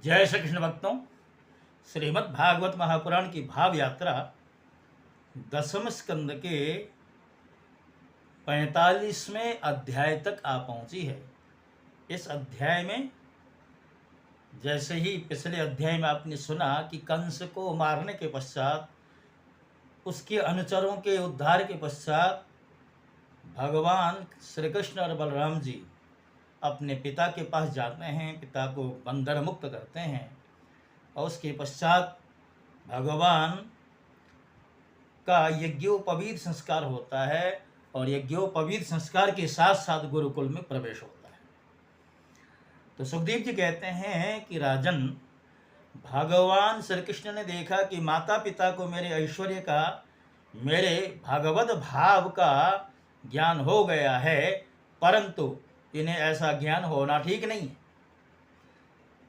जय श्री कृष्ण भक्तों। श्रीमद् भागवत महापुराण की भाव यात्रा 10वें स्कंद के 45वें अध्याय तक आ पहुंची है। इस अध्याय में जैसे ही पिछले अध्याय में आपने सुना कि कंस को मारने के पश्चात, उसके अनुचरों के उद्धार के पश्चात भगवान श्री कृष्ण और बलराम जी अपने पिता के पास जाते हैं, पिता को बंधन मुक्त करते हैं और उसके पश्चात भगवान का यज्ञोपवीत संस्कार होता है और यज्ञोपवीत संस्कार के साथ साथ गुरुकुल में प्रवेश होता है। तो सुखदेव जी कहते हैं कि राजन, भगवान श्री कृष्ण ने देखा कि माता पिता को मेरे ऐश्वर्य का, मेरे भगवत भाव का ज्ञान हो गया है, परंतु इन्हें ऐसा ज्ञान होना ठीक नहीं है।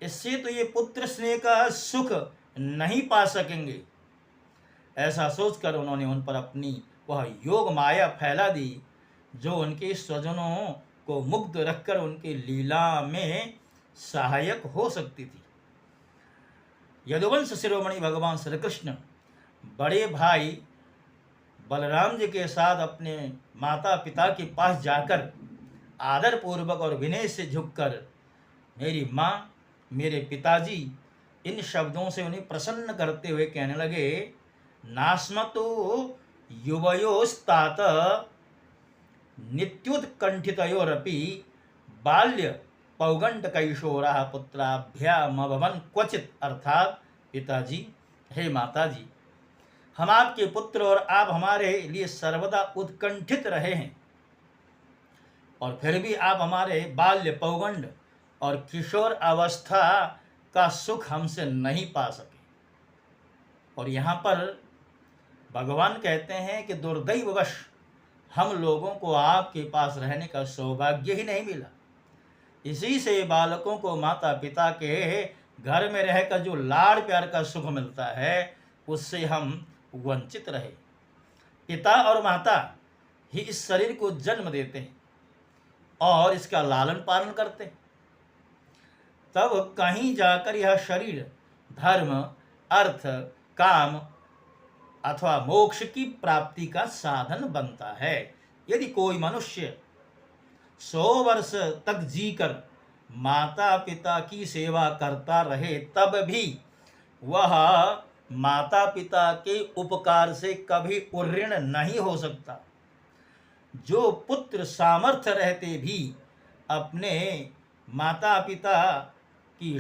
इससे तो ये पुत्र स्नेह का सुख नहीं पा सकेंगे। ऐसा सोचकर उन्होंने उन पर अपनी वह योग माया फैला दी जो उनके स्वजनों को मुग्ध रखकर उनके लीला में सहायक हो सकती थी। यदुवंश शिरोमणि भगवान श्री कृष्ण बड़े भाई बलराम जी के साथ अपने माता पिता के पास जाकर आदर पूर्वक और विनय से झुककर मेरी माँ, मेरे पिताजी, इन शब्दों से उन्हें प्रसन्न करते हुए कहने लगे, नास्मतो युवयोस्तात नित्युत्कंठितयोरपि बाल्य पौगंड कैशोरा पुत्राभ्यामभवन् क्वचित। अर्थात पिताजी, हे माताजी, हम आपके पुत्र और आप हमारे लिए सर्वदा उत्कंठित रहे हैं और फिर भी आप हमारे बाल्य, पौगंड और किशोर अवस्था का सुख हमसे नहीं पा सके। और यहाँ पर भगवान कहते हैं कि दुर्दैववश हम लोगों को आपके पास रहने का सौभाग्य ही नहीं मिला। इसी से बालकों को माता पिता के घर में रहकर जो लाड़ प्यार का सुख मिलता है, उससे हम वंचित रहे। पिता और माता ही इस शरीर को जन्म देते हैं और इसका लालन पालन करते हैं। तब कहीं जाकर यह शरीर धर्म, अर्थ, काम अथवा मोक्ष की प्राप्ति का साधन बनता है। यदि कोई मनुष्य 100 वर्ष तक जीकर माता पिता की सेवा करता रहे, तब भी वह माता पिता के उपकार से कभी उऋण नहीं हो सकता। जो पुत्र सामर्थ्य रहते भी अपने माता पिता की